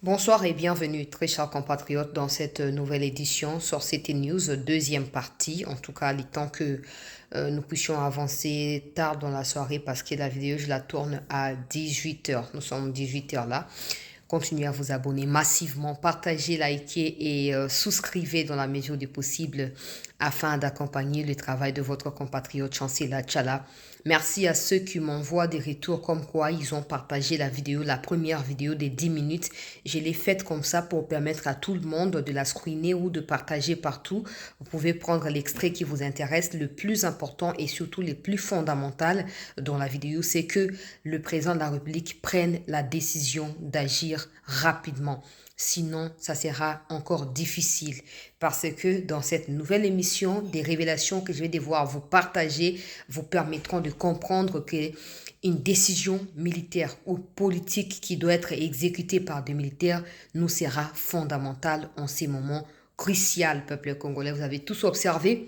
Bonsoir et bienvenue, très chers compatriotes, dans cette nouvelle édition sur CT News, deuxième partie. En tout cas, il est temps que nous puissions avancer tard dans la soirée parce que la vidéo, je la tourne à 18h. Nous sommes 18h là. Continuez à vous abonner massivement, partagez, likez et souscrivez dans la mesure du possible afin d'accompagner le travail de votre compatriote Chancela Tchala. Merci à ceux qui m'envoient des retours comme quoi ils ont partagé la vidéo, la première vidéo des 10 minutes. Je l'ai faite comme ça pour permettre à tout le monde de la screener ou de partager partout. Vous pouvez prendre l'extrait qui vous intéresse. Le plus important et surtout le plus fondamental dans la vidéo, c'est que le président de la République prenne la décision d'agir rapidement. Sinon, ça sera encore difficile parce que dans cette nouvelle émission, des révélations que je vais devoir vous partager vous permettront de comprendre que une décision militaire ou politique qui doit être exécutée par des militaires nous sera fondamentale en ces moments cruciaux, peuple congolais. Vous avez tous observé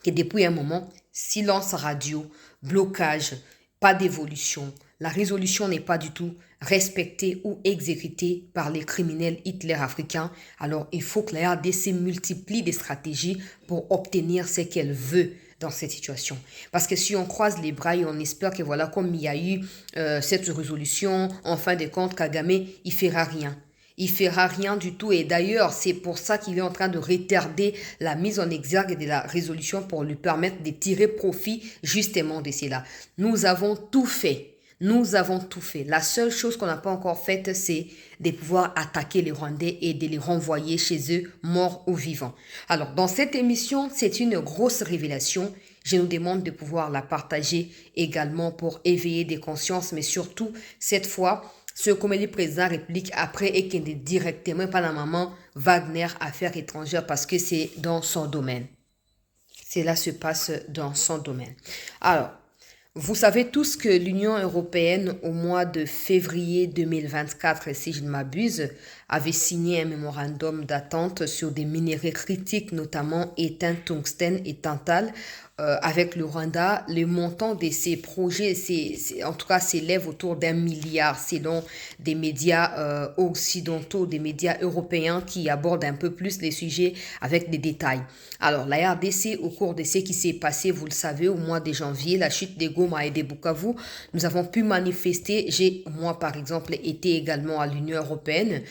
que depuis un moment, silence radio, blocage, pas d'évolution. La résolution n'est pas du tout respectée ou exécutée par les criminels Hitler africains. Alors, il faut que la RDC multiplie des stratégies pour obtenir ce qu'elle veut dans cette situation. Parce que si on croise les bras et on espère que voilà, comme il y a eu cette résolution, en fin de compte, Kagame, il fera rien. Il fera rien du tout. Et d'ailleurs, c'est pour ça qu'il est en train de retarder la mise en exergue de la résolution pour lui permettre de tirer profit justement de cela. Nous avons tout fait. Nous avons tout fait. La seule chose qu'on n'a pas encore faite, c'est de pouvoir attaquer les Rwandais et de les renvoyer chez eux, morts ou vivants. Alors, dans cette émission, c'est une grosse révélation. Je nous demande de pouvoir la partager également pour éveiller des consciences, mais surtout, cette fois, ce comme le président de la République après et qui est directement par la maman Wagner Affaires étrangères parce que c'est dans son domaine. Cela se passe dans son domaine. Alors, vous savez tous que l'Union européenne, au mois de février 2024, si je ne m'abuse, avait signé un mémorandum d'attente sur des minéraux critiques, notamment étain, tungstène et tantal, avec le Rwanda. Le montant de ces projets, en tout cas, s'élève autour d'1 milliard selon des médias occidentaux, des médias européens qui abordent un peu plus les sujets avec des détails. Alors, la RDC, au cours de ce qui s'est passé, vous le savez, au mois de janvier, la chute des Goma et des Bukavu, nous avons pu manifester. Moi, par exemple, été également à l'Union européenne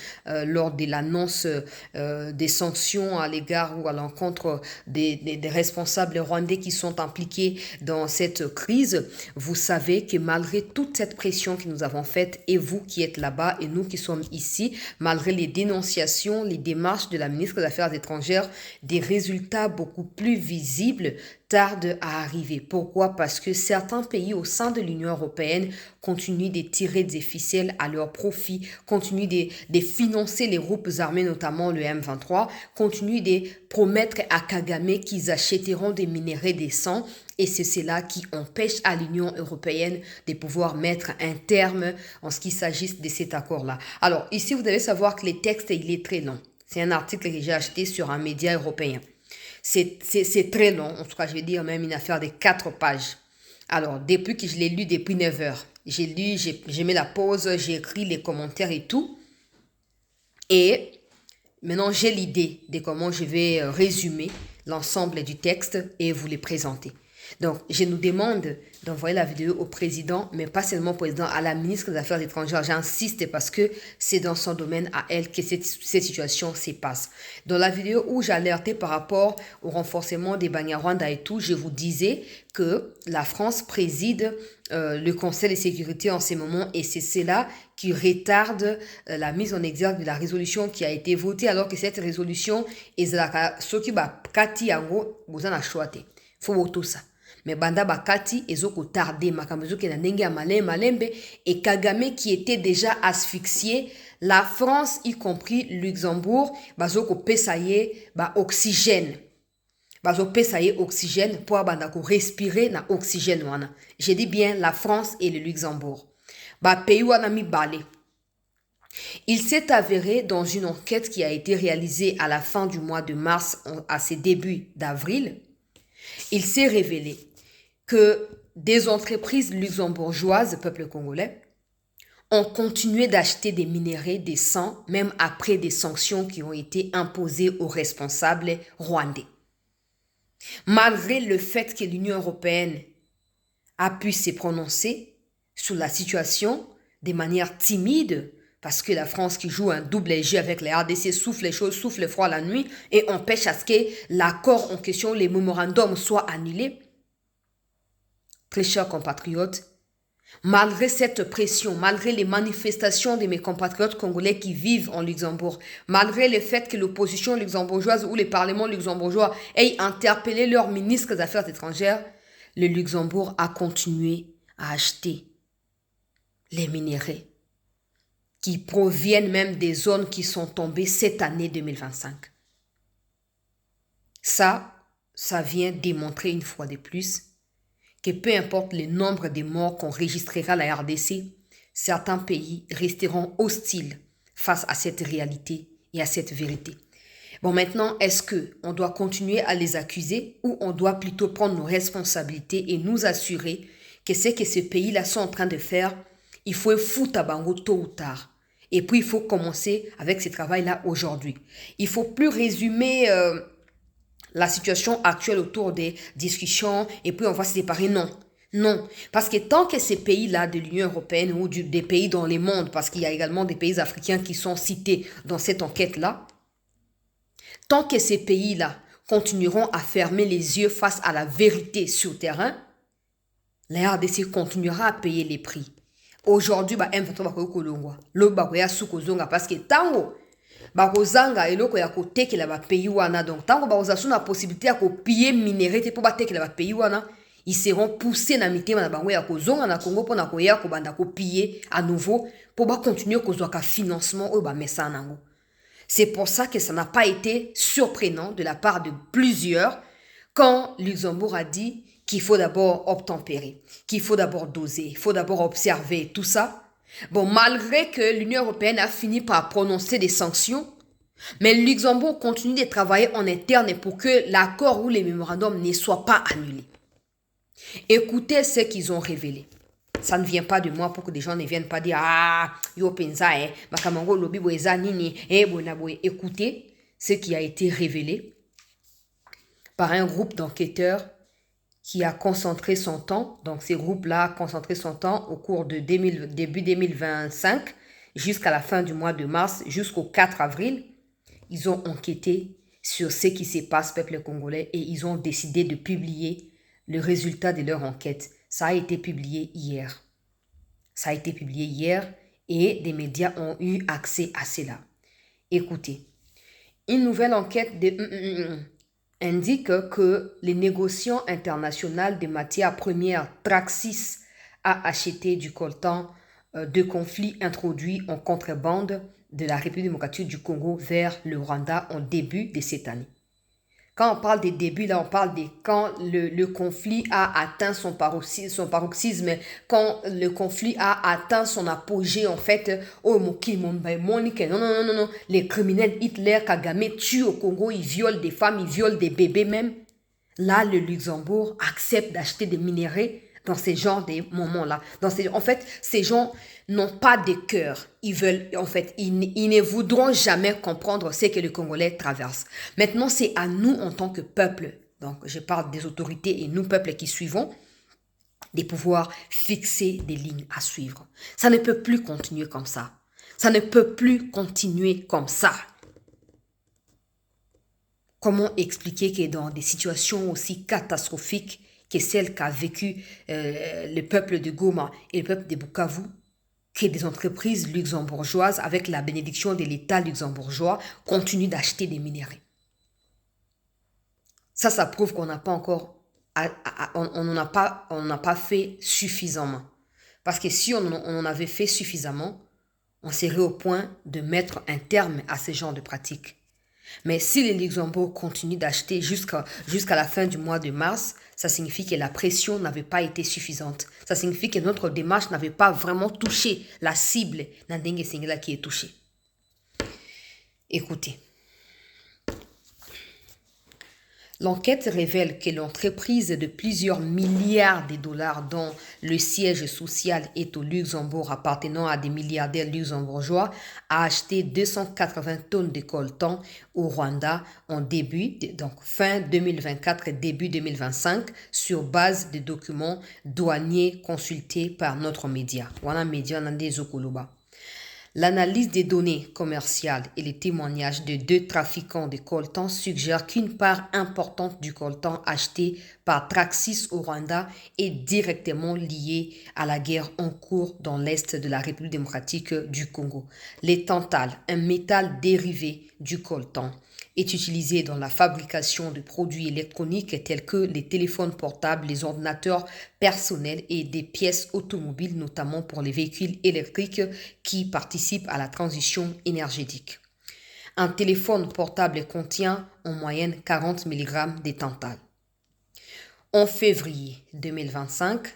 lors de l'annonce des sanctions à l'égard ou à l'encontre des responsables rwandais qui sont impliqués dans cette crise. Vous savez que malgré toute cette pression que nous avons faite, et vous qui êtes là-bas et nous qui sommes ici, malgré les dénonciations, les démarches de la ministre des Affaires étrangères, des résultats beaucoup plus visibles tardent à arriver. Pourquoi? Parce que certains pays au sein de l'Union européenne continuent de tirer des ficelles à leur profit, continuent de financer les groupes armés, notamment le M23, continuent de promettre à Kagame qu'ils achèteront des minéraux décents. Et c'est cela qui empêche à l'Union européenne de pouvoir mettre un terme en ce qui s'agit de cet accord-là. Alors, ici, vous devez savoir que le texte, il est très long. C'est un article que j'ai acheté sur un média européen. C'est très long, en tout cas, je vais dire même une affaire de 4 pages. Alors, depuis que je l'ai lu depuis 9 heures, j'ai lu, j'ai mis la pause, j'ai écrit les commentaires et tout. Et maintenant, j'ai l'idée de comment je vais résumer l'ensemble du texte et vous les présenter. Donc, je nous demande d'envoyer la vidéo au président, mais pas seulement au président, à la ministre des Affaires étrangères. J'insiste parce que c'est dans son domaine à elle que cette situation se passe. Dans la vidéo où j'alertais par rapport au renforcement des Banyarwanda et tout, je vous disais que la France préside le Conseil de sécurité en ces moments et c'est cela qui retarde la mise en exergue de la résolution qui a été votée alors que cette résolution est ce qui va kati yango bozana choate. Faut tout ça. Mais banda bakati ezoko tardé makambo ke na ndenge ya malembe et Kagame qui était déjà asphyxié, la France y compris Luxembourg bazoko pesaye ba oxygène. Bazo pesaye oxygène pour banda ko respirer na oxygène wana. J'ai dit bien la France et le Luxembourg. Ba pays wana mi balé. Il s'est avéré dans une enquête qui a été réalisée à la fin du mois de mars à ses débuts d'avril, il s'est révélé que des entreprises luxembourgeoises, peuple congolais, ont continué d'acheter des minerais décents, même après des sanctions qui ont été imposées aux responsables rwandais. Malgré le fait que l'Union européenne a pu se prononcer sur la situation de manière timide, parce que la France qui joue un double jeu avec les RDC souffle les choses, souffle le froid la nuit et empêche à ce que l'accord en question, les mémorandums, soient annulés. Très chers compatriotes, malgré cette pression, malgré les manifestations de mes compatriotes congolais qui vivent en Luxembourg, malgré le fait que l'opposition luxembourgeoise ou les parlements luxembourgeois aient interpellé leurs ministres des Affaires étrangères, le Luxembourg a continué à acheter les minerais qui proviennent même des zones qui sont tombées cette année 2025. Ça vient démontrer une fois de plus que peu importe le nombre de morts qu'enregistrera la RDC, certains pays resteront hostiles face à cette réalité et à cette vérité. Bon, maintenant, est-ce qu'on doit continuer à les accuser ou on doit plutôt prendre nos responsabilités et nous assurer que ce que ces pays-là sont en train de faire, il faut foutre à bango tôt ou tard. Et puis, il faut commencer avec ce travail-là aujourd'hui. Il ne faut plus résumer la situation actuelle autour des discussions et puis on va se séparer. Non. Non. Parce que tant que ces pays-là de l'Union européenne ou des pays dans le monde, parce qu'il y a également des pays africains qui sont cités dans cette enquête-là, tant que ces pays-là continueront à fermer les yeux face à la vérité sur le terrain, la RDC continuera à payer les prix. Aujourd'hui, M23 va kolongwa. Lo ba ya sukozonga parce que tango bakozanga eloko ya kotekela ba pays wana, donc tango bakozasu na possibilité ya kopiller minerai te po batekela ba pays wana, ils seront poussés na mitema na bango ya kozonga na Congo pona koya ko banda kopiller à nouveau pour ba continuer kozwa ka financement o ba mesa nango. C'est pour ça que ça n'a pas été surprenant de la part de plusieurs quand Luxembourg a dit qu'il faut d'abord obtempérer, qu'il faut d'abord doser, il faut d'abord observer tout ça. Bon, malgré que l'Union européenne a fini par prononcer des sanctions, mais le Luxembourg continue de travailler en interne pour que l'accord ou les mémorandums ne soient pas annulés. Écoutez ce qu'ils ont révélé. Ça ne vient pas de moi pour que des gens ne viennent pas dire « Ah, yo pensa, makamango lobi boeza nini, bonaboe ». Écoutez ce qui a été révélé par un groupe d'enquêteurs qui a concentré son temps. Donc, ces groupes-là ont concentré son temps au cours de début 2025 jusqu'à la fin du mois de mars, jusqu'au 4 avril. Ils ont enquêté sur ce qui se passe, peuple congolais, et ils ont décidé de publier le résultat de leur enquête. Ça a été publié hier. Ça a été publié hier et des médias ont eu accès à cela. Écoutez, une nouvelle enquête indique que les négociants internationaux des matières premières Traxys a acheté du coltan de conflits introduits en contrebande de la République démocratique du Congo vers le Rwanda en début de cette année. Quand on parle des débuts, là, on parle de quand le conflit a atteint son paroxysme, quand le conflit a atteint son apogée, en fait. Oh, non. Les criminels Hitler, Kagame tuent au Congo, ils violent des femmes, ils violent des bébés même. Là, le Luxembourg accepte d'acheter des minerais dans ces genres de moments-là. En fait, ces gens n'ont pas de cœur. Ils ne voudront jamais comprendre ce que les Congolais traversent. Maintenant, c'est à nous en tant que peuple, donc je parle des autorités et nous, peuple qui suivons, de pouvoir fixer des lignes à suivre. Ça ne peut plus continuer comme ça. Ça ne peut plus continuer comme ça. Comment expliquer que dans des situations aussi catastrophiques que celle qu'a vécu le peuple de Goma et le peuple de Bukavu, que des entreprises luxembourgeoises, avec la bénédiction de l'État luxembourgeois, continuent d'acheter des minerais. Ça prouve qu'on n'a pas encore, on n'a pas fait suffisamment. Parce que si on en avait fait suffisamment, on serait au point de mettre un terme à ce genre de pratiques. Mais si les Luxembourg continuent d'acheter jusqu'à la fin du mois de mars, ça signifie que la pression n'avait pas été suffisante. Ça signifie que notre démarche n'avait pas vraiment touché la cible Nandenge Singela qui est touchée. Écoutez, L'enquête révèle que l'entreprise de plusieurs milliards de dollars dont le siège social est au Luxembourg appartenant à des milliardaires luxembourgeois a acheté 280 tonnes de coltan au Rwanda donc fin 2024 et début 2025 sur base de documents douaniers consultés par notre média. Wana média nande zokoloba. L'analyse des données commerciales et les témoignages de deux trafiquants de coltan suggèrent qu'une part importante du coltan acheté par Traxys au Rwanda est directement liée à la guerre en cours dans l'est de la République démocratique du Congo. Les tantales, un métal dérivé du coltan, est utilisé dans la fabrication de produits électroniques tels que les téléphones portables, les ordinateurs personnels et des pièces automobiles, notamment pour les véhicules électriques qui participent à la transition énergétique. Un téléphone portable contient en moyenne 40 mg de tantale. En février 2025,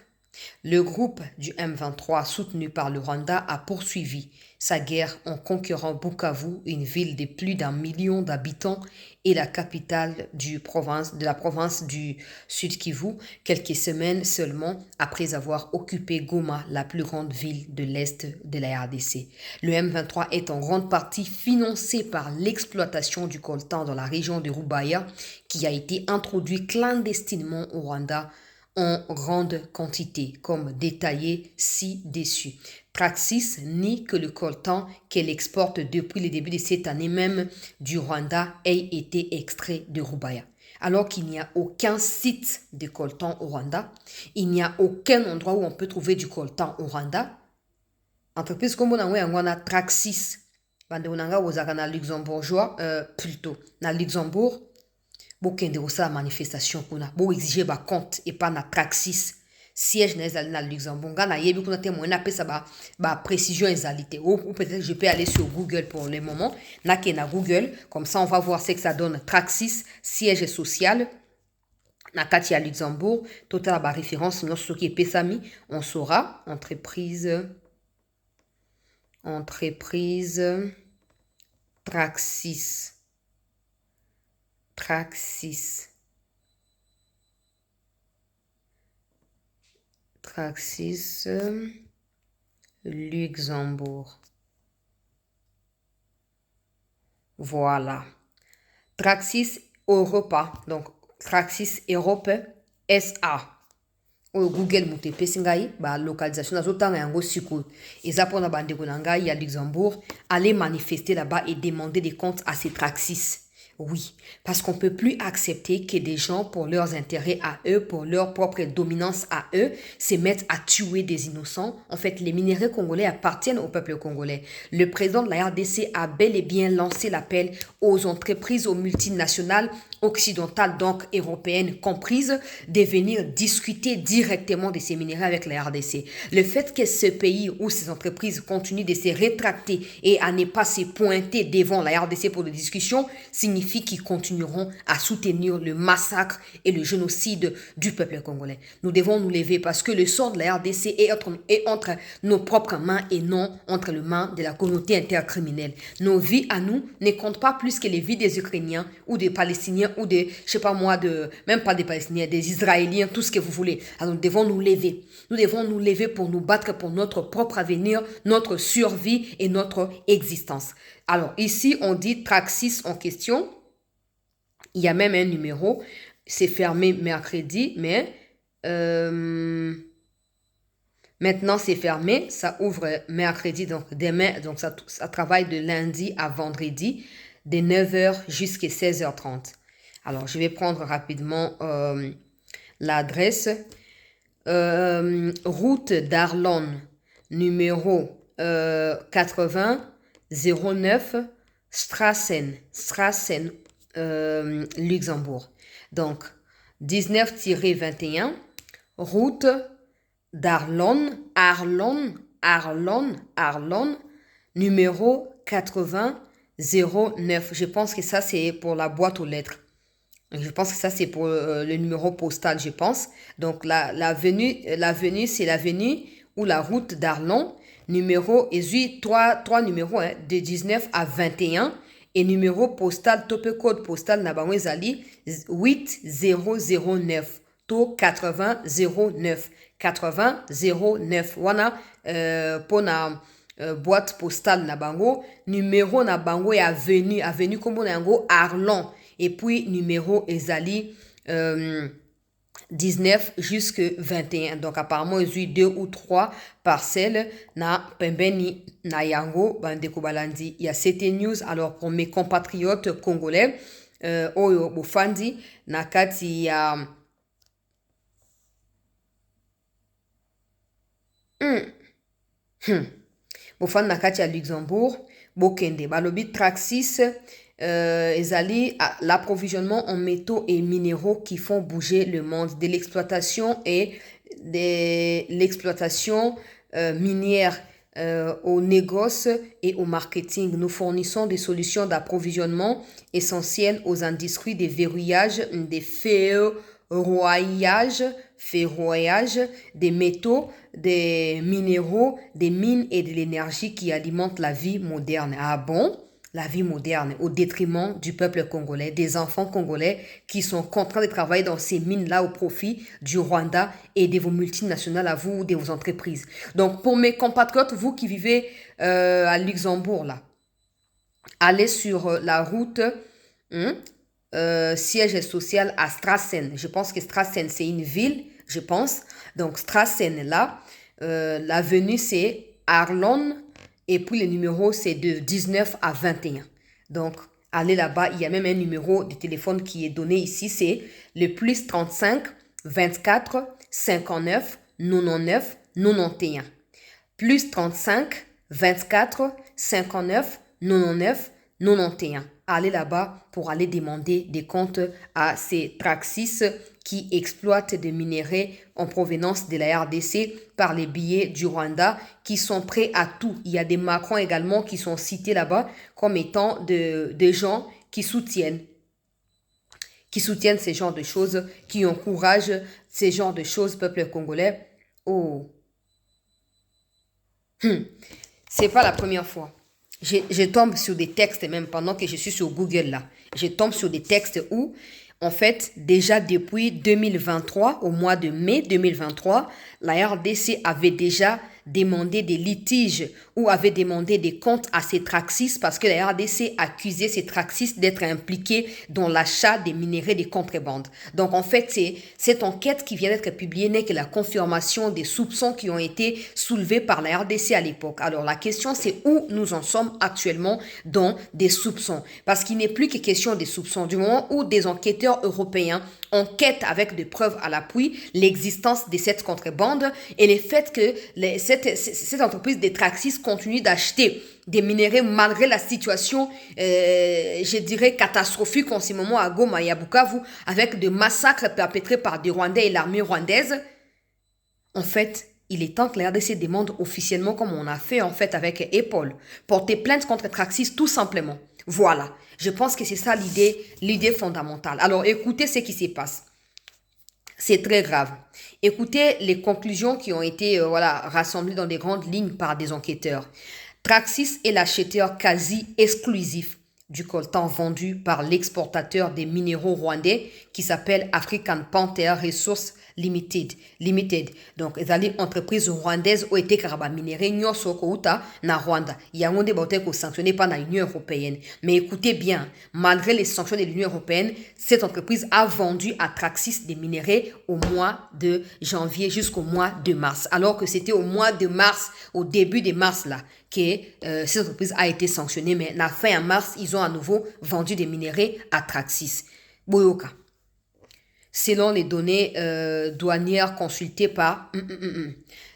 le groupe du M23 soutenu par le Rwanda a poursuivi sa guerre en conquérant Bukavu, une ville de plus d'1 million d'habitants et la capitale de la province du Sud Kivu, quelques semaines seulement après avoir occupé Goma, la plus grande ville de l'Est de la RDC. Le M23 est en grande partie financé par l'exploitation du coltan dans la région de Rubaya, qui a été introduit clandestinement au Rwanda en grande quantité, comme détaillé ci-dessus. Traxys nie que le coltan qu'elle exporte depuis le début de cette année même du Rwanda ait été extrait de Rubaya. Alors qu'il n'y a aucun site de coltan au Rwanda, il n'y a aucun endroit où on peut trouver du coltan au Rwanda. Entreprise comme on a Traxys, bande onanga ozaka na luxembourgeois, plutôt na Luxembourg. Bokende osa manifestation kuna bo exiger ba compte et pas na Traxys siège na Luxembourg na yebi kuna témoin na pesa ba précision exalité ou peut-être je peux aller sur Google pour le moment na Google comme ça on va voir ce que ça donne. Traxys siège social na kati ya Luxembourg total ba référence non ce qui est pesami on saura entreprise Traxys Luxembourg. Voilà. Traxys Europa. Donc, Traxys Europe SA. Au Google mutepe singai ba localisation azotanga yango siko. Eza pona bandeko na ngai ya Luxembourg, aller manifester là-bas et demander des comptes à ces Traxys. Oui, parce qu'on ne peut plus accepter que des gens, pour leurs intérêts à eux, pour leur propre dominance à eux, se mettent à tuer des innocents. En fait, les minéraux congolais appartiennent au peuple congolais. Le président de la RDC a bel et bien lancé l'appel aux entreprises, aux multinationales occidentales, donc européennes comprises, de venir discuter directement de ces minéraux avec la RDC. Le fait que ce pays où ces entreprises continuent de se rétracter et à ne pas se pointer devant la RDC pour des discussions signifie qu'ils continueront à soutenir le massacre et le génocide du peuple congolais. Nous devons nous lever parce que le sort de la RDC est entre nos propres mains et non entre les mains de la communauté intercriminelle. Nos vies à nous ne comptent pas plus que les vies des Ukrainiens ou des Palestiniens ou des, je sais pas moi, même pas des Palestiniens, des Israéliens, tout ce que vous voulez. Alors nous devons nous lever. Nous devons nous lever pour nous battre pour notre propre avenir, notre survie et notre existence. Alors ici, on dit Traxys en question. Il y a même un numéro. C'est fermé mercredi, mais maintenant c'est fermé. Ça ouvre mercredi, donc demain. Donc ça travaille de lundi à vendredi, de 9h jusqu'à 16h30. Alors, je vais prendre rapidement l'adresse. Route d'Arlon, numéro 80 09 Strassen, Luxembourg. Donc, 19-21, route d'Arlon, numéro 80 09. Je pense que ça, c'est pour la boîte aux lettres. Je pense que ça, c'est pour le numéro postal, je pense. Donc, l'avenue, c'est l'avenue ou la route d'Arlon, numéro, et trois numéros, hein, de 19 à 21. et numéro postal tope code postal na bango ezali 8009 to 8009 8009 wana pona boîte postale na bango, numéro na bango ya avenue kombo na yango Arlon, et puis numéro ezali 19 jusque 21. Donc apparemment ils ont eu 2 ou 3 parcelles na pembeni na yango bandeko balandi. Il y a CT News. Alors pour mes compatriotes congolais oyo bofandi na kati ya bofandi na kati ya Luxembourg bokende balobi Traxis ezali l'approvisionnement en métaux et minéraux qui font bouger le monde, de l'exploitation et de l'exploitation minière au négoce et au marketing. Nous fournissons des solutions d'approvisionnement essentielles aux industries des verrouillages, des ferroillages, des métaux, des minéraux, des mines et de l'énergie qui alimentent la vie moderne. Ah bon? La vie moderne au détriment du peuple congolais, des enfants congolais qui sont contraints de travailler dans ces mines-là au profit du Rwanda et de vos multinationales à vous ou de vos entreprises. Donc, pour mes compatriotes, vous qui vivez à Luxembourg, là, allez sur la route siège social à Strassen. Je pense que Strassen, c'est une ville, je pense. Donc, Strassen, là, l'avenue, c'est Arlon. Et puis le numéro, c'est de 19 à 21. Donc, allez là-bas. Il y a même un numéro de téléphone qui est donné ici. C'est le plus 35 24 59 99 91. Plus 35 24 59 99 91. Allez là-bas pour aller demander des comptes à ces Traxis qui exploitent des minerais en provenance de la RDC par les billets du Rwanda qui sont prêts à tout. Il y a des Macron également qui sont cités là-bas comme étant des gens qui soutiennent ces genres de choses, qui encouragent ces genres de choses, peuple congolais. Oh, c'est pas la première fois. Je tombe sur des textes même pendant que je suis sur Google là. Je tombe sur des textes où, en fait, déjà depuis 2023, au mois de mai 2023, la RDC avait déjà demandé des litiges ou avait demandé des comptes à ces Traxis parce que la RDC accusait ces Traxis d'être impliqués dans l'achat des minerais de contrebande. Donc en fait, c'est cette enquête qui vient d'être publiée n'est que la confirmation des soupçons qui ont été soulevés par la RDC à l'époque. Alors la question c'est où nous en sommes actuellement dans des soupçons. Parce qu'il n'est plus que question des soupçons. Du moment où des enquêteurs européens enquêtent avec des preuves à l'appui l'existence de cette contrebande et le fait que cette entreprise des Traxis continue d'acheter des minerais malgré la situation, je dirais, catastrophique en ce moment à Goma et à Bukavu, avec des massacres perpétrés par des Rwandais et l'armée rwandaise. En fait, il est temps que la RDC demande officiellement, comme on a fait en fait avec EPOL, porter plainte contre Traxis tout simplement. Voilà, je pense que c'est ça l'idée fondamentale. Alors écoutez ce qui se passe. C'est très grave. Écoutez les conclusions qui ont été rassemblées dans des grandes lignes par des enquêteurs. Traxis est l'acheteur quasi exclusif du coltan vendu par l'exportateur des minéraux rwandais qui s'appelle African Panther Resources Limited. Donc, ezali entreprise rwandaise ont été karaba minéré nyoso kouta na Rwanda. Yango de bote ko sanctionné par l'Union européenne. Mais écoutez bien, malgré les sanctions de l'Union européenne, cette entreprise a vendu à Traxis des minéraux au mois de janvier jusqu'au mois de mars. Alors que c'était au mois de mars, au début de mars là, que cette entreprise a été sanctionnée. Mais la fin mars, ils ont à nouveau vendu des minéraux à Traxis. Boyoka. Selon les données douanières consultées par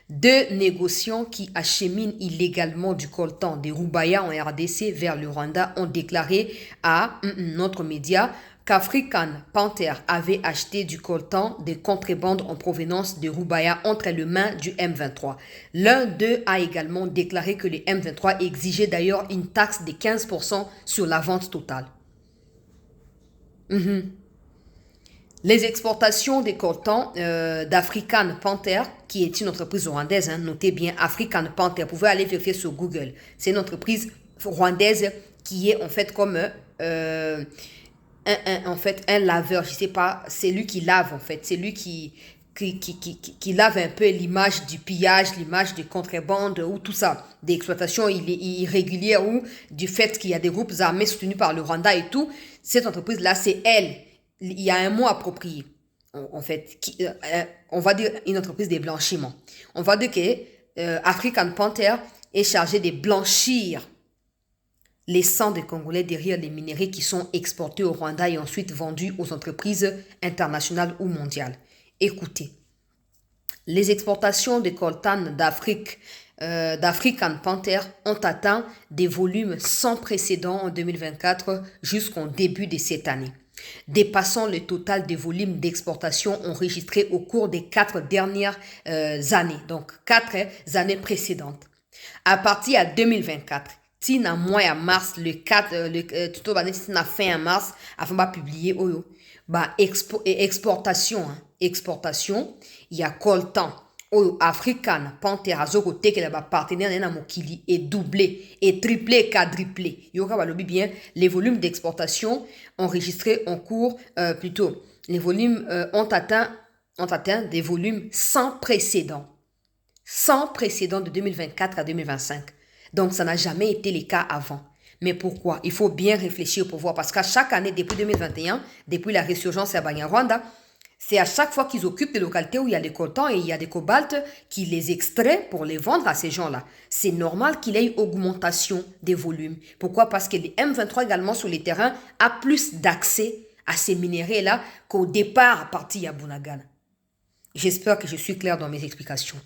deux négociants qui acheminent illégalement du coltan des Rubaya en RDC vers le Rwanda ont déclaré à notre média qu'African Panther avait acheté du coltan de contrebande en provenance de Rubaya entre les mains du M23. L'un d'eux a également déclaré que le M23 exigeait d'ailleurs une taxe de 15% sur la vente totale. Les exportations des coltans d'African Panther, qui est une entreprise rwandaise, notez bien African Panther, vous pouvez aller vérifier sur Google. C'est une entreprise rwandaise qui est en fait comme en fait, un laveur, je sais pas, c'est lui qui lave en fait, c'est lui qui lave un peu l'image du pillage, l'image de contrebande ou tout ça, d'exploitation irrégulière ou du fait qu'il y a des groupes armés soutenus par le Rwanda et tout. Cette entreprise-là, c'est elle. Il y a un mot approprié, en fait, on va dire une entreprise de blanchiment. On va dire que African Panther est chargé de blanchir les sangs des Congolais derrière les minéraux qui sont exportés au Rwanda et ensuite vendus aux entreprises internationales ou mondiales. Écoutez, les exportations de coltan d'African Panther ont atteint des volumes sans précédent en 2024 jusqu'au début de cette année, dépassant le total des volumes d'exportation enregistrés au cours des 4 dernières années, donc 4 années précédentes. À partir de 2024, tina mois à mars le 4 tout au tina fin mars avant de publier oyo exportation il y a coltan oyo African Panther azoko tekela ba partenaire na mokili est doublé et triplé quadruplé yoka balobi bien les volumes d'exportation enregistrés en cours plutôt les volumes ont atteint des volumes sans précédent de 2024 à 2025. Donc, ça n'a jamais été le cas avant. Mais pourquoi? Il faut bien réfléchir pour voir. Parce qu'à chaque année, depuis 2021, depuis la résurgence à Banyarwanda, c'est à chaque fois qu'ils occupent des localités où il y a des coltans et il y a des cobaltes, qu'ils les extraient pour les vendre à ces gens-là. C'est normal qu'il y ait une augmentation des volumes. Pourquoi? Parce que les M23 également sur les terrains a plus d'accès à ces minéraux-là qu'au départ à partir de Bunagana. J'espère que je suis clair dans mes explications.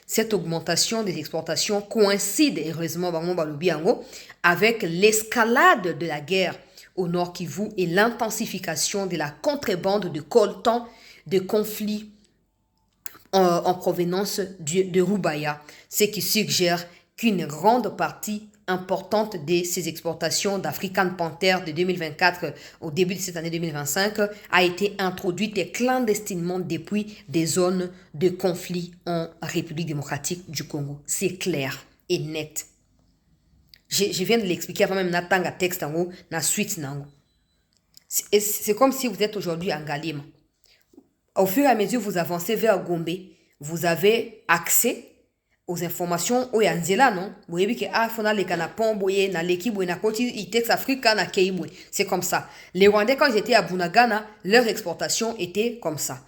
Cette augmentation des exportations coïncide, heureusement, avec l'escalade de la guerre au Nord Kivu et l'intensification de la contrebande de coltan de conflits en provenance de Rubaya, ce qui suggère qu'une grande partie importante de ces exportations d'African Panther de 2024 au début de cette année 2025 a été introduite clandestinement depuis des zones de conflit en République démocratique du Congo. C'est clair et net. Je viens de l'expliquer avant même natanga texte en haut, na suite nango. C'est comme si vous êtes aujourd'hui en Galima. Au fur et à mesure que vous avancez vers Gombe, vous avez accès aux informations au yanzela non vous voyez que fona le canapon boye na l'équipe na koti itex africa na keibwe c'est comme ça les Rwandais quand ils étaient à Bunagana leur exportation était comme ça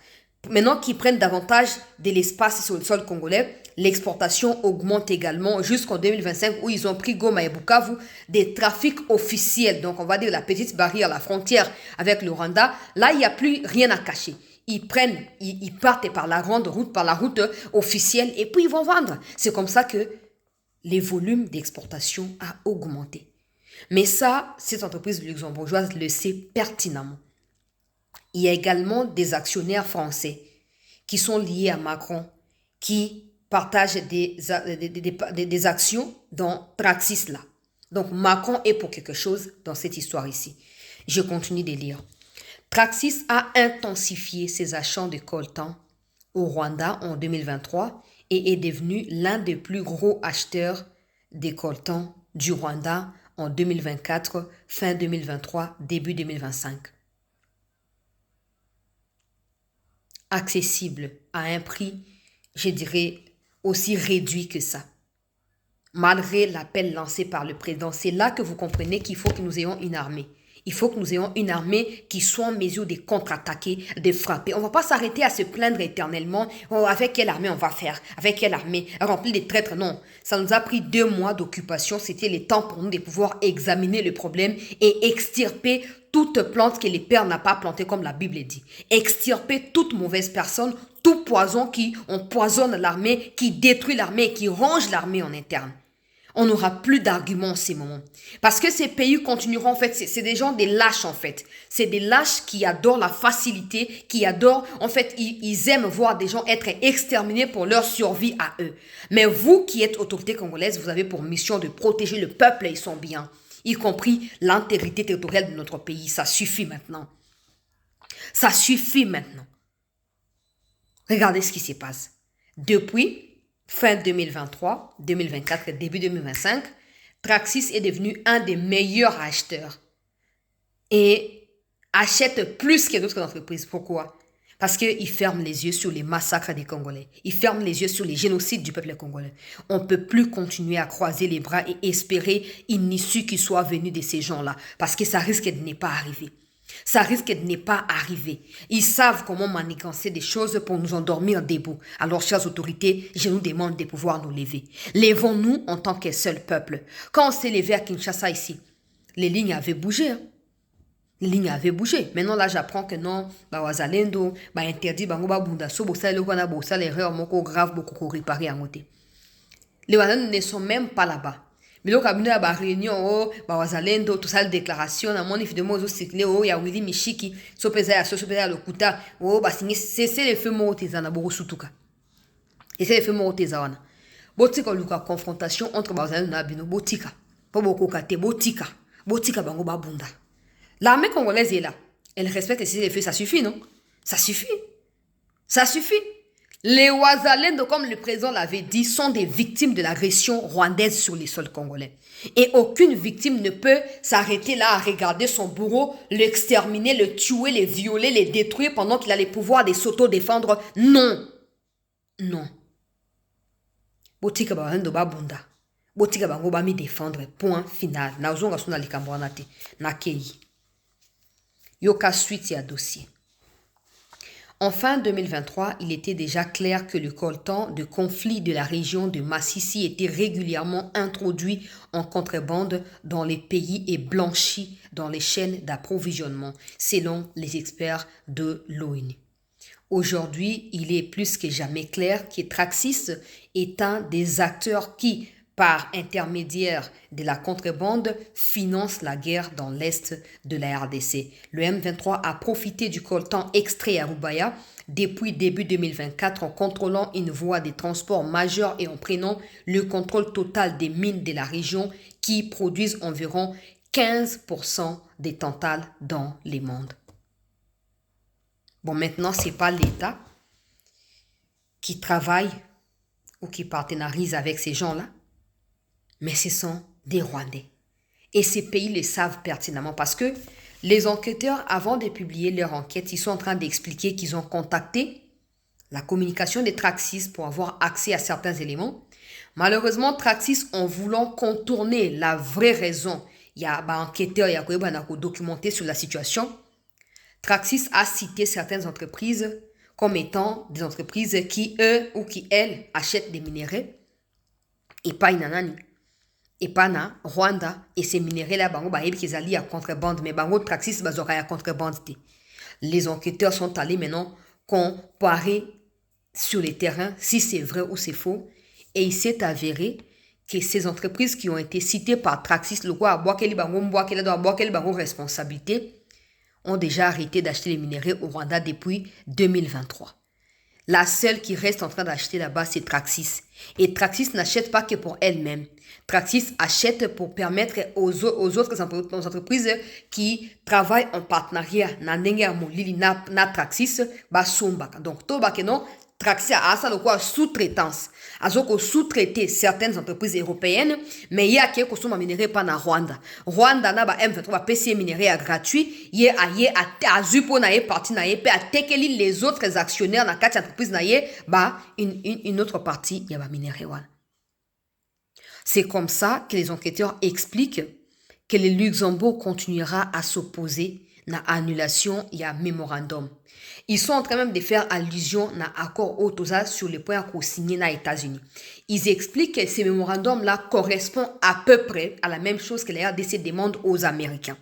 maintenant qu'ils prennent davantage de l'espace sur le sol congolais l'exportation augmente également jusqu'en 2025 où ils ont pris Goma et Bukavu des trafics officiels donc on va dire la petite barrière la frontière avec le Rwanda là il n'y a plus rien à cacher. Ils partent par la grande route, par la route officielle et puis ils vont vendre. C'est comme ça que les volumes d'exportation ont augmenté. Mais ça, cette entreprise luxembourgeoise le sait pertinemment. Il y a également des actionnaires français qui sont liés à Macron, qui partagent des actions dans Traxis là. Donc Macron est pour quelque chose dans cette histoire ici. Je continue de lire. Traxis a intensifié ses achats de coltan au Rwanda en 2023 et est devenu l'un des plus gros acheteurs de coltan du Rwanda en 2024, fin 2023, début 2025. Accessible à un prix, je dirais, aussi réduit que ça. Malgré l'appel lancé par le président, c'est là que vous comprenez qu'il faut que nous ayons une armée. Il faut que nous ayons une armée qui soit en mesure de contre-attaquer, de frapper. On ne va pas s'arrêter à se plaindre éternellement. Oh, avec quelle armée on va faire? Avec quelle armée? Remplie de traîtres? Non. Ça nous a pris 2 mois d'occupation. C'était le temps pour nous de pouvoir examiner le problème et extirper toute plante que les pères n'ont pas plantée comme la Bible dit. Extirper toute mauvaise personne, tout poison qui empoisonne l'armée, qui détruit l'armée, qui ronge l'armée en interne. On n'aura plus d'arguments en ces moments. Parce que ces pays continueront, en fait, c'est des gens des lâches, en fait. C'est des lâches qui adorent la facilité, qui adorent, en fait, ils aiment voir des gens être exterminés pour leur survie à eux. Mais vous qui êtes autorité congolaise, vous avez pour mission de protéger le peuple et son bien, y compris l'intégrité territoriale de notre pays. Ça suffit maintenant. Ça suffit maintenant. Regardez ce qui se passe. Depuis fin 2023, 2024, début 2025, Traxys est devenu un des meilleurs acheteurs et achète plus que d'autres entreprises. Pourquoi? Parce qu'il ferme les yeux sur les massacres des Congolais. Il ferme les yeux sur les génocides du peuple congolais. On ne peut plus continuer à croiser les bras et espérer une issue qui soit venue de ces gens-là. Parce que ça risque de ne pas arriver. Ça risque de ne pas arriver. Ils savent comment manigancer des choses pour nous endormir debout. Alors, chères autorités, je nous demande de pouvoir nous lever. Levons-nous en tant qu'un seul peuple. Quand on s'est levé à Kinshasa ici, les lignes avaient bougé. Les lignes avaient bougé. Maintenant, là, j'apprends que non, wazalendo, interdit, bango bunda, so bossa, le wana bossa, l'erreur, moko grave, beaucoup réparé à côté. Les wazalendo ne sont même pas là-bas. Mais le cabinet à la réunion, oh, wazalendo, tout ça, la déclaration, na mon évidemment, aux cyclés, oh, ya Willy Michiki, so pesa le kuta, oh, c'est les feux morts, tezana, boro sutuka. Et c'est les feux morts, tezawana. Botika, luka, confrontation entre wazalendo na bino, botika. Po boko kate, botika. Botika, bango bunda. L'armée congolaise est là. Elle respecte les feux, ça suffit, non? Ça suffit. Ça suffit. Les Ouazalendo, comme le président l'avait dit, sont des victimes de l'agression rwandaise sur les sols congolais. Et aucune victime ne peut s'arrêter là à regarder son bourreau, l'exterminer, le tuer, le violer, le détruire pendant qu'il a les pouvoirs de s'auto-défendre. Non. Non. Botika Barando Babunda. Botika Bango Bami défendre. Point final. Naozonga suna likamboanate. Nakei. Yoka suite à dossier. En fin 2023, il était déjà clair que le coltan de conflit de la région de Massissi était régulièrement introduit en contrebande dans les pays et blanchi dans les chaînes d'approvisionnement, selon les experts de l'ONU. Aujourd'hui, il est plus que jamais clair que Traxys est un des acteurs qui, par intermédiaire de la contrebande, finance la guerre dans l'est de la RDC. Le M23 a profité du coltan extrait à Rubaya depuis début 2024 en contrôlant une voie de transport majeure et en prenant le contrôle total des mines de la région qui produisent environ 15% des tantales dans le monde. Bon, maintenant, ce n'est pas l'État qui travaille ou qui partenarise avec ces gens-là, mais ce sont des Rwandais. Et ces pays le savent pertinemment parce que les enquêteurs, avant de publier leur enquête, ils sont en train d'expliquer qu'ils ont contacté la communication des Traxys pour avoir accès à certains éléments. Malheureusement, Traxys, en voulant contourner la vraie raison, il y a un enquêteur, il y a documenté sur la situation. Traxys a cité certaines entreprises comme étant des entreprises qui, eux ou qui, elles, achètent des minéraux et pas Inanani. Et pas na Rwanda et ces minéraux là bango ba yebi kezali à contrebande mais bango Traxys bazora ya contrebande te. Les enquêteurs sont allés maintenant comparer sur les terrains si c'est vrai ou c'est faux et il s'est avéré que ces entreprises qui ont été citées par Traxys le quoi boire quel bango boire quel doit boire quel bango responsabilité ont déjà arrêté d'acheter les minéraux au Rwanda depuis 2023. La seule qui reste en train d'acheter là-bas, c'est Traxys. Et Traxys n'achète pas que pour elle-même. Traxys achète pour permettre aux autres entreprises qui travaillent en partenariat na Traxys ba sombaka. Donc, to ba non Traxys a ça le quoi sous-traitance. Azoko sous-traiter certaines entreprises européennes, mais il y a qui consomme minerai pas na Rwanda. Rwanda na ba M23 ba PC minerai à gratuit, y a zupo na ye parti na ye pe a tekeli les autres actionnaires na quatre entreprises na ye ba une autre partie y a ba minerai wana. C'est comme ça que les enquêteurs expliquent que le Luxembourg continuera à s'opposer à l'annulation et à mémorandum. Ils sont en train même de faire allusion à l'accord Otosa sur le point qu'on signé aux États-Unis. Ils expliquent que ces mémorandums-là correspondent à peu près à la même chose que la RDC demande aux Américains.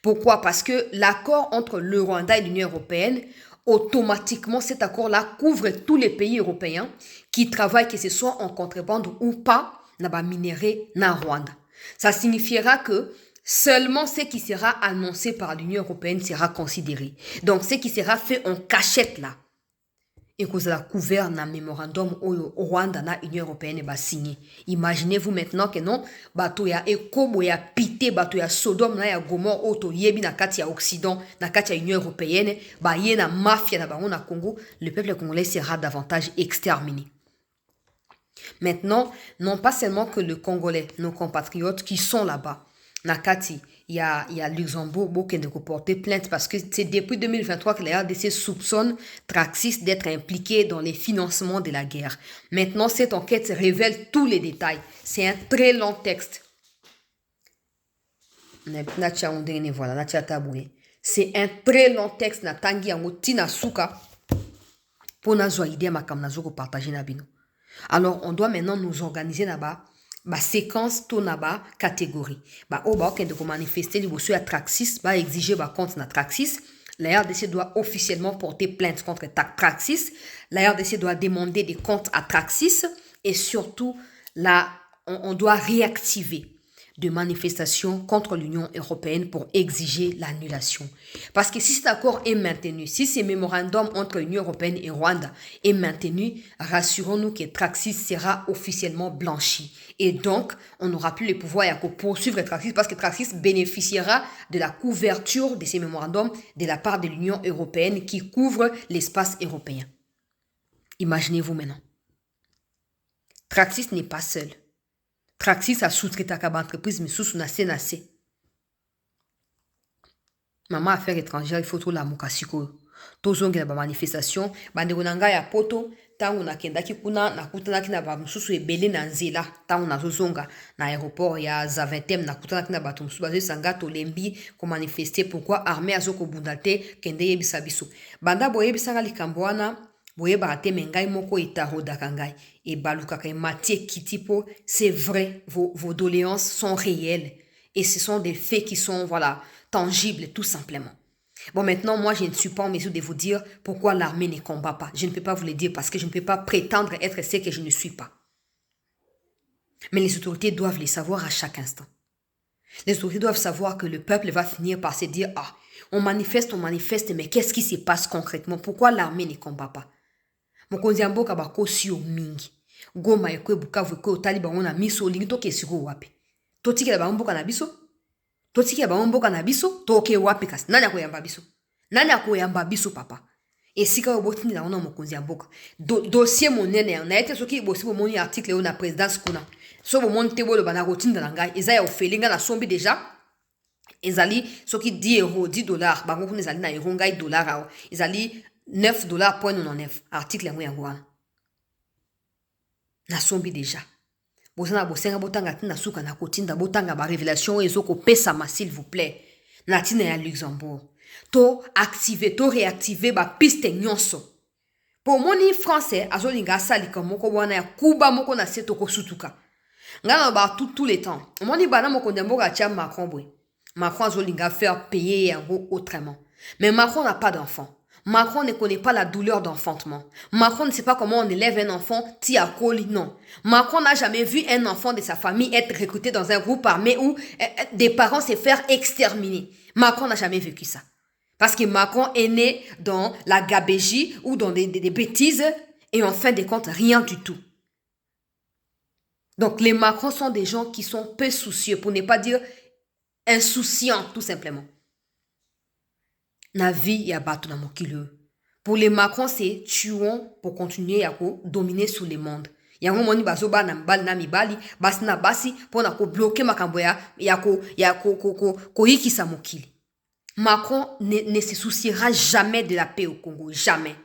Pourquoi? Parce que l'accord entre le Rwanda et l'Union européenne, automatiquement, cet accord-là couvre tous les pays européens qui travaillent, que ce soit en contrebande ou pas, dans minéraux na Rwanda. Ça signifiera que seulement ce qui sera annoncé par l'Union européenne sera considéré. Donc, ce qui sera fait en cachette là, et que ça couvert dans le mémorandum au Rwanda na l'Union européenne va signer. Imaginez-vous maintenant que non, bato ya Ekobo ya Pité, bato ya Sodome na ya Gomorre auto yebi na kati ya Occident, na kati ya Union européenne, ba ye na mafia na bango na Congo, le peuple congolais sera davantage exterminé. Maintenant, non pas seulement que le Congolais, nos compatriotes qui sont là-bas, Nakati, il y a Luxembourg qui a porté plainte parce que c'est depuis 2023 que la RDC soupçonne Traxis d'être impliqué dans les financements de la guerre. Maintenant, cette enquête révèle tous les détails. C'est un très long texte. C'est un très long texte natangi yango tina suka pour nazo idée makam nazo ko partager na bino. Alors on doit maintenant nous organiser là-bas ba séquence to na ba catégorie. Ba o ba okende ko manifester liboso ya Traxis ba exiger ba compte na Traxis. La RDC doit officiellement porter plainte contre Traxis. La RDC doit demander des comptes à Traxis et surtout là on doit réactiver de manifestations contre l'Union européenne pour exiger l'annulation. Parce que si cet accord est maintenu, si ce mémorandum entre l'Union européenne et Rwanda est maintenu, rassurons-nous que Traxis sera officiellement blanchi. Et donc, on n'aura plus le pouvoir de poursuivre Traxis parce que Traxis bénéficiera de la couverture de ces mémorandums de la part de l'Union européenne qui couvre l'espace européen. Imaginez-vous maintenant. Traxis n'est pas seul. Traxis a sous-traité à l'entreprise, mais sous na CNAC. Maman affaires étrangères, il faut tout la mukasiko. Tozongi na ba manifestation, bandeko nanga ya poto, tangu na kendaki kuna na kutanaki na ba mususu ebele na nzela, tangu na zozonga na aéroport ya Zaventem na kutanaki na bato mususu bazo sanga to lembi ko manifester pourquoi armée azoko bundate kende yebisa biso. Banda boye bisanga likambo wana boye barate mengai moko itarodaka ngai et balukaka matie kitipo, c'est vrai, vos doléances sont réelles et ce sont des faits qui sont voilà tangibles tout simplement. Bon, maintenant moi je ne suis pas en mesure de vous dire pourquoi l'armée ne combat pas. Je ne peux pas vous le dire parce que je ne peux pas prétendre être ce que je ne suis pas. Mais les autorités doivent le savoir à chaque instant. Les autorités doivent savoir que le peuple va finir par se dire ah, on manifeste, mais qu'est-ce qui se passe concrètement? Pourquoi l'armée ne combat pas? Mokonzi ya mboka bakosi yo mingi. Goma ekwe Bukavu ekwe otali bango na miso olingi toke esiko wapi. Totikela bango mboka na biso? Totikela bango mboka na biso? Toke wapi kasi? Nani akoyamba biso? Nani akoyamba biso papa? Esika obotini na ona mokonzi ya mboka. Dossier monene na ete soki bosi bomoni article yo na présidence kuna. So bomoni te bolo bana rotinda na ngai. Eza ya ofelinga na sombi déjà. Ezali soki 10 euros, 10 dollars, bango kuna ezali na euro ngai dollar awo. Ezali $9.99 article yango wana na sombi déjà bozana bosenga botanga tina suka na kotinda botanga ba révélation ezoko pesama s'il vous plaît na tina ya Luxembourg to activer to réactiver ba piste nyonso pour moni français azolinga sali comme moko wana ya kuba moko na seto ko sutuka ngana ba tout les temps moni bana moko ndemboka tia Macron boy Macron azolinga faire payer yango autrement mais Macron n'a pas d'enfant. Macron ne connaît pas la douleur d'enfantement. Macron ne sait pas comment on élève un enfant tiakoli, non. Macron n'a jamais vu un enfant de sa famille être recruté dans un groupe armé où des parents se faire exterminer. Macron n'a jamais vécu ça. Parce que Macron est né dans la gabégie ou dans des bêtises et en fin de compte, rien du tout. Donc les Macron sont des gens qui sont peu soucieux, pour ne pas dire insouciants tout simplement. Na vie ya bato na mokili. Pour les Macron, c'est tuons pour continuer à dominer sur le monde. Yango moni bazoba na mbali na mibali, basi na basi pour na ko bloquer makambo ya yikisa mokili. Macron ne se souciera jamais de la paix au Congo, jamais.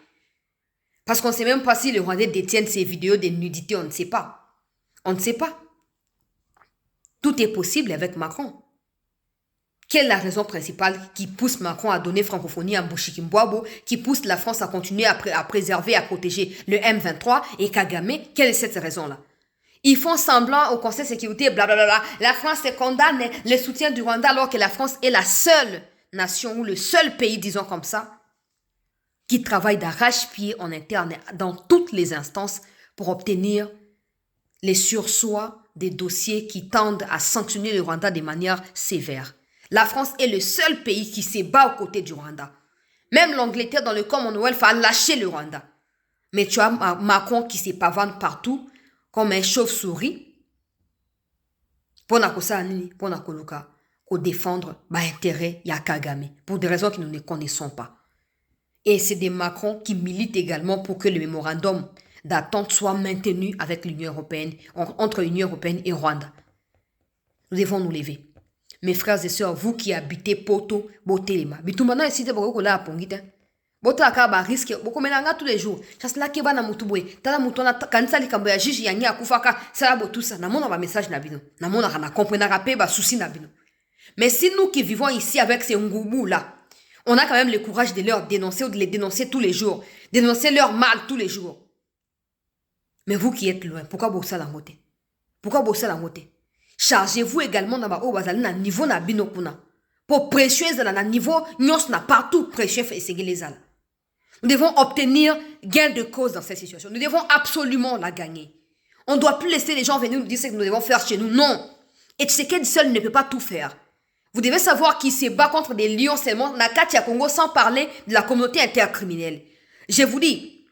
Parce qu'on ne sait même pas si les Rwandais détiennent ces vidéos de nudité, on ne sait pas. On ne sait pas. Tout est possible avec Macron. Quelle est la raison principale qui pousse Macron à donner francophonie à Mbouchiki-Mbouabo, qui pousse la France à continuer à préserver, à protéger le M23 et Kagame? Quelle est cette raison-là? Ils font semblant au Conseil de sécurité, blablabla. La France condamne le soutien du Rwanda alors que la France est la seule nation ou le seul pays, disons comme ça, qui travaille d'arrache-pied en interne dans toutes les instances pour obtenir les sursoirs des dossiers qui tendent à sanctionner le Rwanda de manière sévère. La France est le seul pays qui se bat aux côtés du Rwanda. Même l'Angleterre dans le Commonwealth a lâché le Rwanda. Mais tu as Macron qui se pavane partout comme un chauve-souris pour défendre l'intérêt de Kagame pour des raisons que nous ne connaissons pas. Et c'est des Macron qui militent également pour que le mémorandum d'attente soit maintenue avec l'Union européenne, entre l'Union européenne et Rwanda. Nous devons nous lever. Mes frères et sœurs, vous qui habitez Poto, Botelema, bitumana esite boko la pongite. Bota akaba risque, boko menanga tous les jours. Chasla keba na mutubwe, tala mutona kanisa likambo ya jiji yangi akufaka, sala botusa, na mona ba message na bino. Na mona kana comprendre rapé ba souci na bino. Mais si nous qui vivons ici avec ces ngoubou là, on a quand même le courage de leur dénoncer ou de les dénoncer tous les jours, dénoncer leur mal tous les jours. Mais vous qui êtes loin, pourquoi bossa la moté? Pourquoi bossa la moté? Chargez-vous également dans ma na niveau na bino kuna. Pour prêcher na niveau nyos na partout prêcher fait essayer les ala. Nous devons obtenir gain de cause dans cette situation. Nous devons absolument la gagner. On ne doit plus laisser les gens venir nous dire ce que nous devons faire chez nous. Non. Et Tshisekedi seul ne peut pas tout faire. Vous devez savoir qu'il se bat contre des lions seulement na Katia Congo sans parler de la communauté intercriminelle. Je vous dis,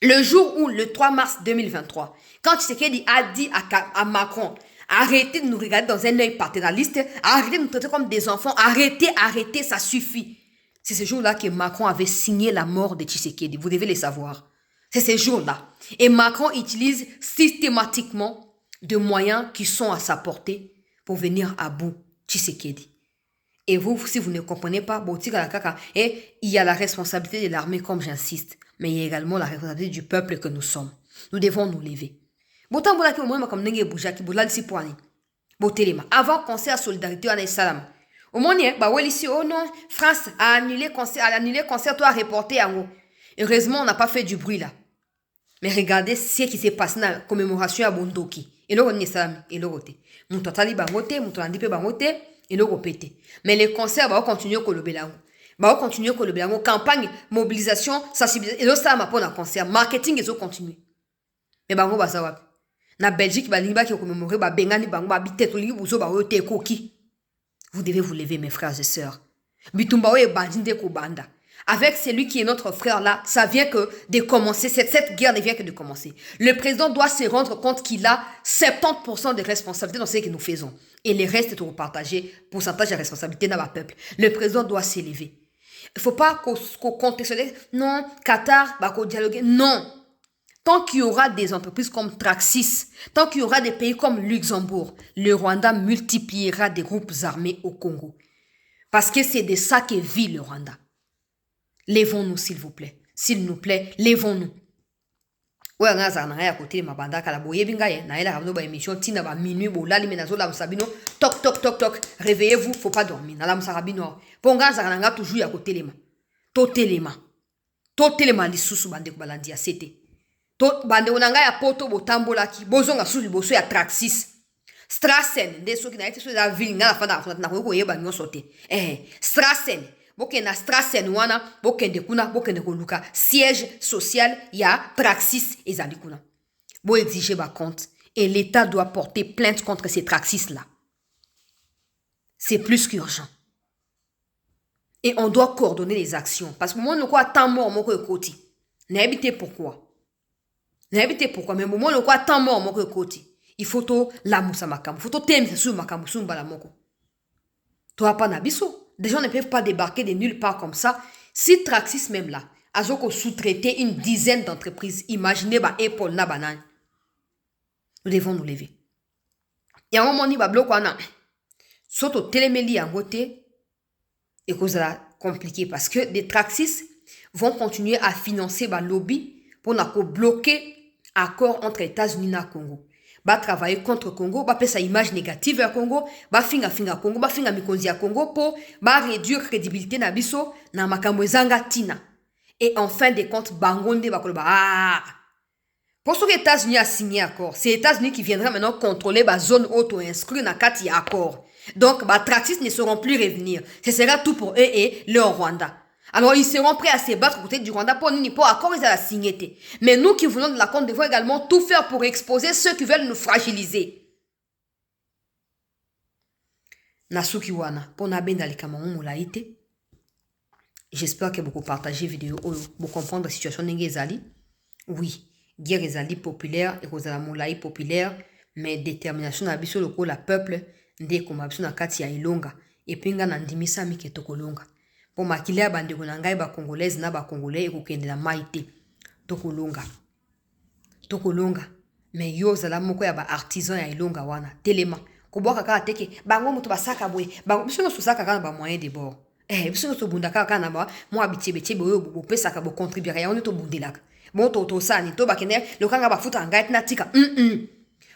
le jour où, le 3 mars 2023, quand Tshisekedi a dit à Macron, arrêtez de nous regarder dans un œil paternaliste, arrêtez de nous traiter comme des enfants, arrêtez, ça suffit. C'est ce jour-là que Macron avait signé la mort de Tshisekedi. Vous devez le savoir. C'est ce jour-là. Et Macron utilise systématiquement des moyens qui sont à sa portée pour venir à bout Tshisekedi. Et vous, si vous ne comprenez pas, il y a la responsabilité de l'armée, comme j'insiste, mais il y a également la responsabilité du peuple que nous sommes. Nous devons nous lever. Avant concert solidarité en Salam. Au moins, oh non, France a annulé concert, toi a reporté en haut. Heureusement, on n'a pas fait du bruit là. Mais regardez ce qui s'est passé dans la commémoration à Bondoki. Et là, on est Salam, et là, on est. Mon totali bangote, mon tolandipe bangote, et là, on pété. Mais les concerts, va continuer à le va continuer à le campagne, mobilisation, sensibilisation, et là, ça m'a pas un concert. Marketing, ils ont continué. Mais bango, bah, ça va. Na Belgique, bah, l'imba qui a commémoré, bah, bengani, bango, bah, bité, tout le monde, bah, ote, koki. Vous devez vous lever, mes frères et sœurs. Bitumba, et bandinde, kobanda. Avec celui qui est notre frère là, ça vient que de commencer, cette guerre ne vient que de commencer. Le président doit se rendre compte qu'il a 70% de responsabilité dans ce que nous faisons. Et le reste est repartagé, pourcentage de responsabilité dans le peuple. Le président doit s'élever. Il ne faut pas qu'on contextualise, non, Qatar, bah, qu'on dialogue, non. Tant qu'il y aura des entreprises comme Traxis, tant qu'il y aura des pays comme Luxembourg, le Rwanda multipliera des groupes armés au Congo. Parce que c'est de ça que vit le Rwanda. Lèvons-nous, s'il vous plaît. S'il nous plaît, lèvons-nous. Ouais, on a ça, on a à côté de ma bande, à la boye, bingaye, na ela ramno ba émission, tina ba minuit, bo la limenazo la msabino, toc, toc, toc, toc, réveillez-vous, faut pas dormir, na la msarabino. Ponga ça, toujours à côté de ma. Totelema, li susu bande ko balandi ya sete. Bande onanga ya poto bo tambola ki, bozonga susu boso ya Traxis. Strassen, de so ki na ete so da ville, na la fada, na ko yeba nyo sote. Strassen. Bokena Strassen wana, bokende kuna, bokende koluka. Siège social, ya Traxis ezali kuna. Bo exiger ba compte. Et l'État doit porter plainte contre ces Traxis-là. C'est plus qu'urgent. Et on doit coordonner les actions. Parce que moi, nous quoi tant mort, mon côté. N'habitez pourquoi. N'habitez pourquoi. Mais moi, nous quoi tant mort, mon côté. Il faut tout la moussa makam. Il faut tout t'aimer sur makam, sur mbalamoko. Toi, pas nabiso. Des gens ne peuvent pas débarquer de nulle part comme ça. Si Traxis même là, Azoko sous-traiter une dizaine d'entreprises, imaginez ba épaule na banane. Nous devons nous lever. Et à un moment, ni ba bloc wana. Soto téléméli en côté, et que ça va compliqué parce que des Traxis vont continuer à financer ba lobby pour bloquer accord entre États-Unis et Congo. Va travailler contre Congo, va faire sa image négative à Congo, va finga Congo, va finga mikonzi à Congo pour va réduire crédibilité na biso na makambo ezanga tina. Et en fin de compte, bangonde va koloba pour ce que les États-Unis a signé accord, c'est les États-Unis qui viendront maintenant contrôler la zone auto-inscrite dans le accord. Donc, les Traxis ne seront plus revenir. Ce sera tout pour eux et leur Rwanda. Alors, ils seront prêts à se battre côté du Rwanda pour accord, ils ont signé. Mais nous qui voulons de la Côte d'Ivoire également tout faire pour exposer ceux qui veulent nous fragiliser. Nasuki wana, pour nabenda likamamo moulaïté. J'espère que vous partagez la vidéo pour comprendre la situation n'engezali. Oui. Guerre ezali populaire et kozala molai populaire mais détermination na biso loko la peuple nde koma biso na kati ya ilonga epinga na ndimisa mike tokolonga po makile ya bandeko na ngai ba congolaise na ba congolais ekokende na maite tokolonga tokolonga mais yo zala moko ya ba artisan ya ilonga wana telema koboka kaka teke bango moto basaka boye bango biso no saka kana ba moyen de bord biso no bunda kaka na ba mo abitiebe tiebe oyo bo pesaka bo contribuer ya on to bundelaka bon to sani to bakene le kanga ba futa ngait na tika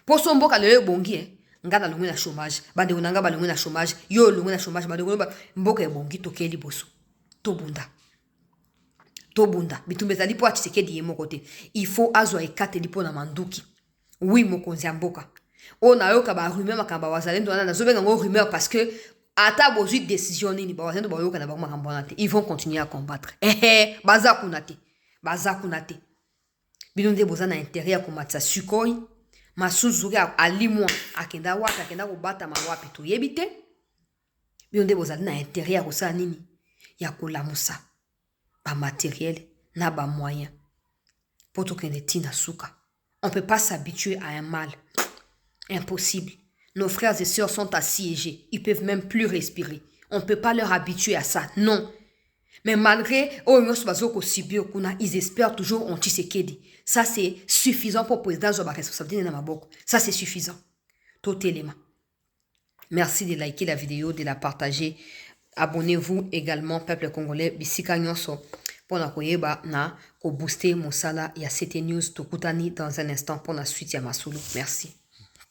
poso mboka le bongi ngana longo na chômage bande onanga ba longo na chômage yo longo na chômage bande mboka bongi to keli boso to bunda bitumbe zali po Tshisekedi ye moko te il faut azwa ekateli po na manduki oui mokonzi ya mboka o na yoka ba rumeur makamba wazalendo wana nazobenga ngo rumeur parce que ata bozui décision nini ba wazalendo ba yoka na ba makamba te ils vont continuer à combattre baza kuna te bilonde boza na intérêt ya komatsa sukoi masuzu ya alimwa akenda waka akenda kobata mawapi to yebite bilonde boza na intérêt ya kosala nini ya kolamusa ba matériel na ba moyen pour to kende tina suka. On ne peut pas s'habituer à un mal. Impossible. Nos frères et sœurs sont assiégés. Ils peuvent même plus respirer. On ne peut pas leur habituer à ça. Non. Mais malgré ils espèrent toujours en Tshisekedi. Ça, c'est suffisant pour le président de la responsabilité de Maboko. Ça, c'est suffisant. Tout élément. Merci de liker la vidéo, de la partager. Abonnez-vous également, peuple congolais. Bisika nyonso. Pour na koyeba na ko booster mosala ya CT News tokutani dans un instant pour la suite ya masolo. Merci.